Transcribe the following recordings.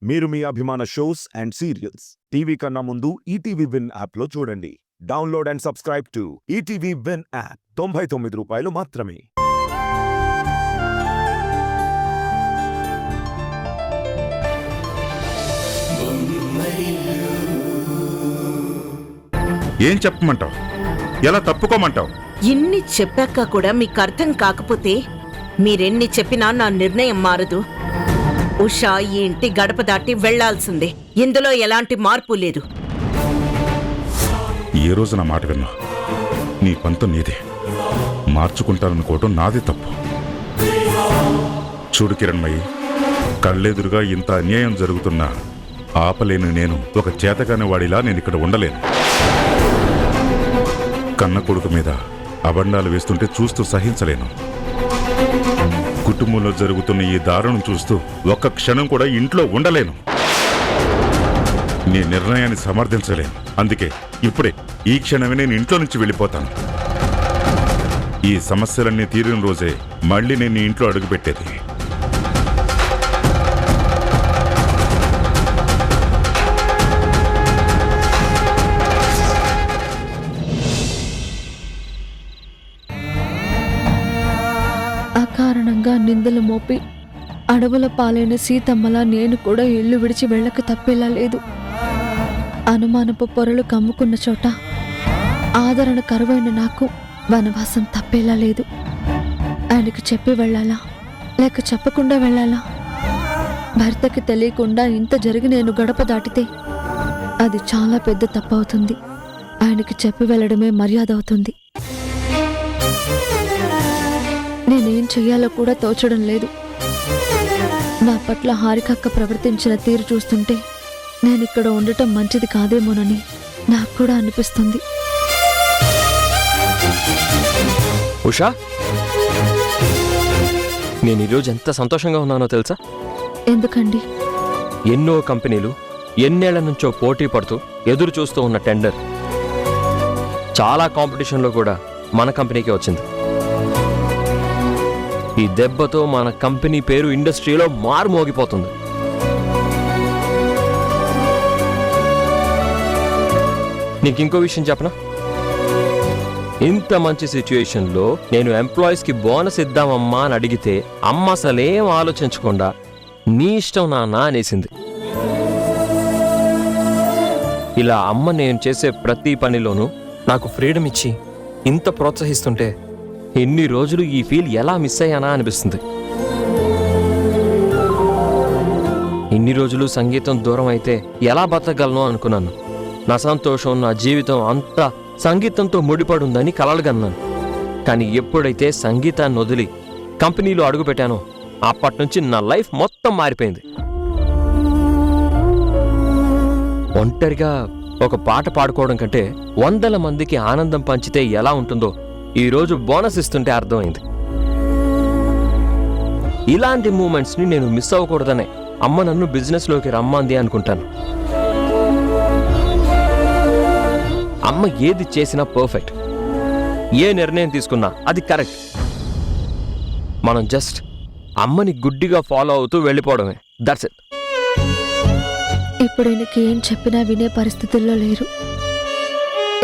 మీరు మీ అభిమాన shows and serials TV కన్నా ముందు ఈటీవీ విన్ యాప్లో చూడండి. Download and subscribe to ETV win app. 99 రూపాయలు మాత్రమే. ఏం చెప్పమంటావు? ఎలా తప్పుకోమంటావు? ఇన్ని చెప్పాక కూడా మీకు అర్థం కాకపోతే మీరెన్ని చెప్పినా నా నిర్ణయం మారదు. ఉషా ఈ ఇంటి గడప దాటి వెళ్లాల్సిందే. ఇందులో ఎలాంటి మార్పు లేదు. ఏ రోజు నా మాట విన్నా నీ పంతం నీదే. మార్చుకుంటాననుకోవటం నాదే తప్పు. చూడు కిరణ్మయి, కళ్ళెదురుగా ఇంత అన్యాయం జరుగుతున్నా ఆపలేను. నేను ఒక చేతగాని వాడిలా నేను ఇక్కడ ఉండలేను. కన్న కొడుకు మీద అబండాలు వేస్తుంటే చూస్తూ సహించలేను. కుటుంబంలో జరుగుతున్న ఈ దారుణం చూస్తూ ఒక్క క్షణం కూడా ఇంట్లో ఉండలేను. నీ నిర్ణయాన్ని సమర్థించలేను. అందుకే ఇప్పుడే ఈ క్షణమే నేను ఇంట్లో నుంచి వెళ్ళిపోతాను. ఈ సమస్యలన్నీ తీరిన రోజే మళ్ళీ నేను నీ ఇంట్లో అడుగుపెట్టేది. అకారణంగా నిందలు మోపి అడవుల పాలైన సీతమ్మలా నేను కూడా ఇల్లు విడిచి వెళ్ళక తప్పేలా లేదు. అనుమానపు పొరలు కమ్ముకున్న చోట ఆదరణ కరువైన నాకు వనవాసం తప్పేలా లేదు. ఆయనకు చెప్పి వెళ్ళాలా లేక చెప్పకుండా వెళ్ళాలా? భర్తకి తెలియకుండా ఇంత జరిగి నేను గడప దాటితే అది చాలా పెద్ద తప్పవుతుంది. ఆయనకి చెప్పి వెళ్ళడమే మర్యాద అవుతుంది. నేనేం చెయ్యాలో కూడా తోచడం లేదు. నా పట్ల హారికక్క ప్రవర్తించిన తీరు చూస్తుంటే నేనిక్కడ ఉండటం మంచిది కాదేమోనని నాకు కూడా అనిపిస్తుంది. ఉషా, నేను ఈరోజు ఎంత సంతోషంగా ఉన్నానో తెలుసా? ఎందుకండి? ఎన్నో కంపెనీలు ఎన్నేళ్ల నుంచో పోటీ పడుతూ ఎదురు చూస్తూ ఉన్న టెండర్ చాలా కాంపిటీషన్లో కూడా మన కంపెనీకే వచ్చింది. ఈ దెబ్బతో మన కంపెనీ పేరు ఇండస్ట్రీలో మారుమోగిపోతుంది. నీకు ఇంకో విషయం చెప్పనా? ఇంత మంచి సిచ్యుయేషన్లో నేను ఎంప్లాయీస్కి బోనస్ ఇద్దామమ్మా అని అడిగితే అమ్మ అసలేం ఆలోచించకుండా నీ ఇష్టం నాన్న అనేసింది. ఇలా అమ్మ నేను చేసే ప్రతి పనిలోనూ నాకు ఫ్రీడమ్ ఇచ్చి ఇంత ప్రోత్సహిస్తుంటే ఎన్ని రోజులు ఈ ఫీల్ ఎలా మిస్ అయ్యానా అనిపిస్తుంది. ఇన్ని రోజులు సంగీతం దూరం అయితే ఎలా బతకగలను అనుకున్నాను. నా సంతోషం, నా జీవితం అంతా సంగీతంతో ముడిపడి ఉందని కలలుగన్నాను. కానీ ఎప్పుడైతే సంగీతాన్ని వదిలి కంపెనీలో అడుగుపెట్టానో అప్పటి నుంచి నా లైఫ్ మొత్తం మారిపోయింది. ఒంటరిగా ఒక పాట పాడుకోవడం కంటే 100 మందికి ఆనందం పంచితే ఎలా ఉంటుందో ఈరోజు బోనస్ ఇస్తుంటే అర్థమైంది. ఇలాంటి మూమెంట్స్ని నేను మిస్ అవ్వకూడదనే అమ్మ నన్ను బిజినెస్లోకి రమ్మంది అనుకుంటాను. అమ్మ ఏది చేసినా పర్ఫెక్ట్, ఏ నిర్ణయం తీసుకున్నా అది కరెక్ట్. మనం జస్ట్ అమ్మని గుడ్డిగా ఫాలో అవుతూ వెళ్ళిపోవడమే. That's it. ఇప్పుడు ఈయనకి ఏం చెప్పినా వినే పరిస్థితుల్లో లేరు.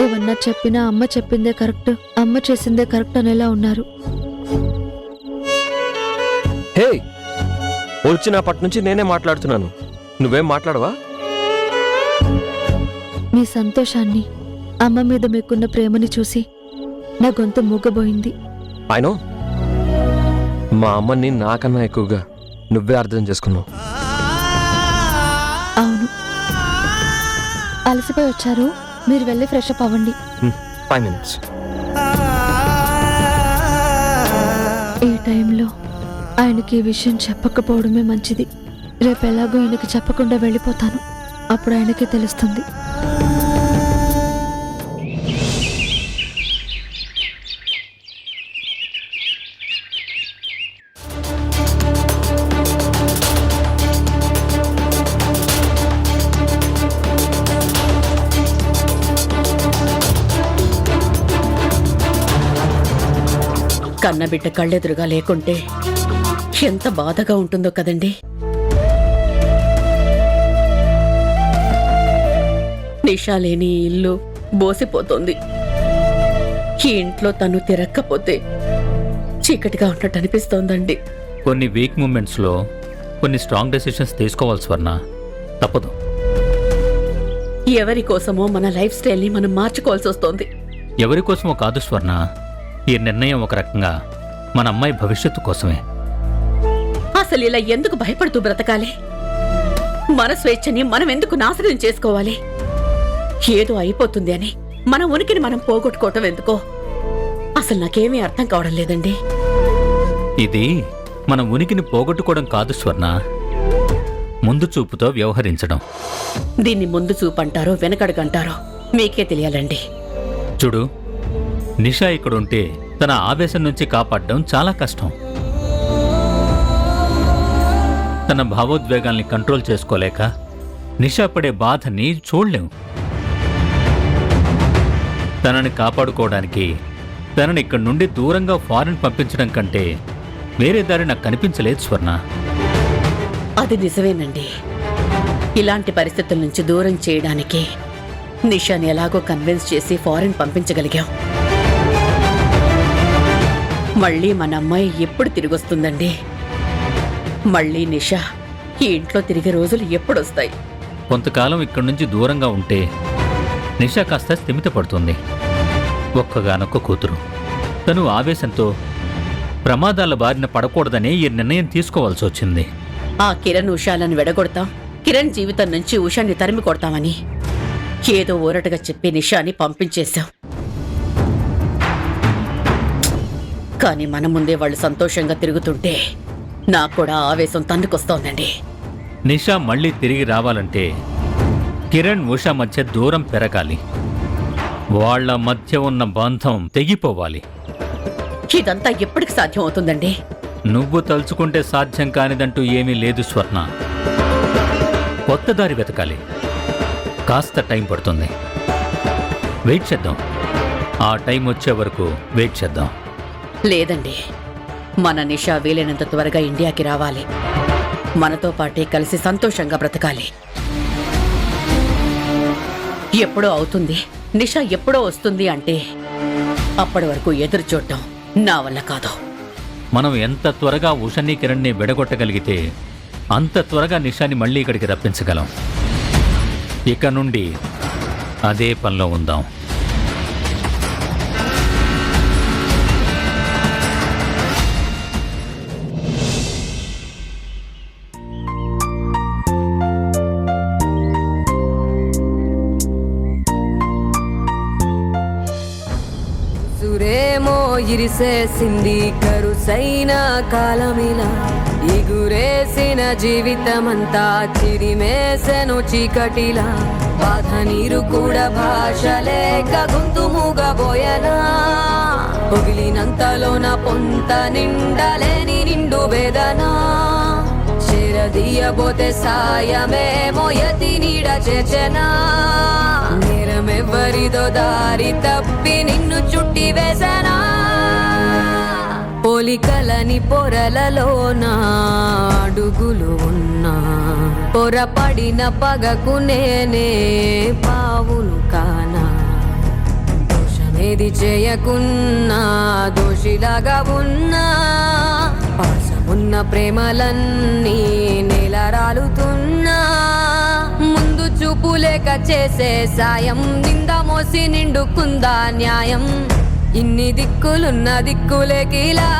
ఏమన్నా చెప్పినా అమ్మ చెప్పిందే కరెక్ట్, అమ్మ చేసిందే కరెక్ట్ అనేలా ఉన్నారు. హే, వచ్చినప్పటి నుంచి నేనే మాట్లాడుతున్నాను, నువ్వేం మాట్లాడవా? మీ సంతోషాన్ని, అమ్మ మీద మీకున్న ప్రేమని చూసి నా గొంతు మూగబోయింది. అయినో మా అమ్మని నాకన్నా ఎక్కువగా నువ్వే అర్థం చేసుకున్నావు. అవును, అలసిపోయి వచ్చారు, మీరు వెళ్ళి ఫ్రెష్ అప్ అవ్వండి. 5 minutes. ఈ టైంలో ఆయనకి ఈ విషయం చెప్పకపోవడమే మంచిది. రేపు ఎలాగో ఈయనకి చెప్పకుండా వెళ్ళిపోతాను, అప్పుడు ఆయనకే తెలుస్తుంది. కన్నబిడ్డ కళ్ళెదురుగా లేకుంటే ఎంత బాధగా ఉంటుందో కదండి. నిషా లేని ఈ ఇల్లు బోసిపోతోంది. ఈ ఇంట్లో తను తిరక్కపోతే చీకటిగా ఉన్నట్టు అనిపిస్తోందండి. కొన్ని వీక్ మూమెంట్స్లో కొన్ని స్ట్రాంగ్ డెసిషన్స్ తీసుకోవాలి స్వర్ణ, తప్పదు. ఎవరి కోసమో మన లైఫ్ స్టైల్ని మనం మార్చుకోవాల్సి వస్తోంది. ఎవరి కోసమో కాదు స్వర్ణ, ఈ నిర్ణయం ఒక రకంగా మన అమ్మాయి భవిష్యత్తు కోసమే. అసలు ఇలా ఎందుకు భయపడుతూ బ్రతకాలి? మన స్వేచ్ఛని మనం ఎందుకు నాశనం చేసుకోవాలి? ఏదో అయిపోతుంది అని మన ఉనికిని మనం పోగొట్టుకోవటం ఎందుకో అసలు నాకేమీ అర్థం కావడం లేదండి. ఇది మన ఉనికిని పోగొట్టుకోవడం కాదు స్వర్ణ, ముందు చూపుతో వ్యవహరించడం. దీన్ని ముందు చూపంటారో వెనకడుగంటారో మీకే తెలియాలండి. చూడు, నిషా ఇక్కడుంటే తన ఆవేశం నుంచి కాపాడడం చాలా కష్టం. తన భావోద్వేగాల్ని కంట్రోల్ చేసుకోలేక నిషా పడే బాధని చూడలేం. తనని కాపాడుకోవడానికి తనని ఇక్కడి నుండి దూరంగా ఫారెన్ పంపించడం కంటే వేరే దారి నాకు కనిపించలేదు స్వర్ణ. అది నిజమేనండి. ఇలాంటి పరిస్థితుల నుంచి దూరం చేయడానికి నిషాని ఎలాగో కన్విన్స్ చేసి ఫారెన్ పంపించగలిగాం. మళ్ళీ మన అమ్మాయి ఎప్పుడు తిరిగొస్తుందండి? మళ్ళీ నిషా ఈ ఇంట్లో తిరిగే రోజులు ఎప్పుడొస్తాయి? కొంతకాలం ఇక్కడి నుంచి దూరంగా ఉంటే నిషా కాస్త స్థిమితపడుతుంది. ఒక్కగానొక్క కూతురు, తను ఆవేశంతో ప్రమాదాల బారిన పడకూడదనే ఈ నిర్ణయం తీసుకోవాల్సి వచ్చింది. ఆ కిరణ్ ఉషాలను వెడగొడతాం, కిరణ్ జీవితం నుంచి ఉషాన్ని తరిమి కొడతామని ఏదో ఊరటగా చెప్పి నిషాని పంపించేశాం. కానీ మన ముందే వాళ్ళు సంతోషంగా తిరుగుతుంటే నాకు కూడా ఆవేశం తన్నుకొస్తోందండి. నిషా మళ్ళీ తిరిగి రావాలంటే కిరణ్ ఉషా మధ్య దూరం పెరగాలి. వాళ్ళ మధ్య ఉన్న బంధం తెగిపోవాలి. ఇదంతా ఎప్పటికి సాధ్యం అవుతుందండి? నువ్వు తలుచుకుంటే సాధ్యం కానిదంటూ ఏమీ లేదు స్వర్ణ. కొత్త దారి వెతకాలి. కాస్త టైం పడుతుంది. వెయిట్ చేద్దాం. ఆ టైం వచ్చే వరకు వెయిట్ చేద్దాం. లేదండి, మన నిషా వీలైనంత త్వరగా ఇండియాకి రావాలి. మనతో పాటే కలిసి సంతోషంగా బ్రతకాలి. ఎప్పుడో అవుతుంది, నిషా ఎప్పుడో వస్తుంది అంటే అప్పటి వరకు ఎదురు చూడటం నా వల్ల కాదు. మనం ఎంత త్వరగా ఉషని కిరణ్ని విడగొట్టగలిగితే అంత త్వరగా నిషాని మళ్ళీ ఇక్కడికి రప్పించగలం. ఇక నుండి అదే పనిలో ఉందాం. సురేమో ఇరిసేసింది కరుసైన కాలమిలా, ఎగురేసిన జీవితమంతా చిరిమేసెను చీకటిలా. బాధ నీరు కూడా భాష లేక గొంతు మూగబోయనా, పొగిలినంతలోన పొంత నిండలేని నిండు వేదనా. చేరదీయబోతే సాయమేమో యతి నీడ చేచెనా, నేరమెవ్వరిదో దారి తప్పి నిన్ను చుట్టి వేసనా. పోలికలని పొరలలోన అడుగులు ఉన్నా, పొరపడిన పగకు నేనే పావును కానా. దోషమేది చేయకున్నా దోషిలాగా ఉన్నా, పాసమున్న ప్రేమలన్నీ నేలరాలుతున్నా. ముందు చూపు లేక చేసే సాయం, నింద మోసి నిండుకుందా న్యాయం. ఇన్ని దిక్కులున్న దిక్కులేకిలా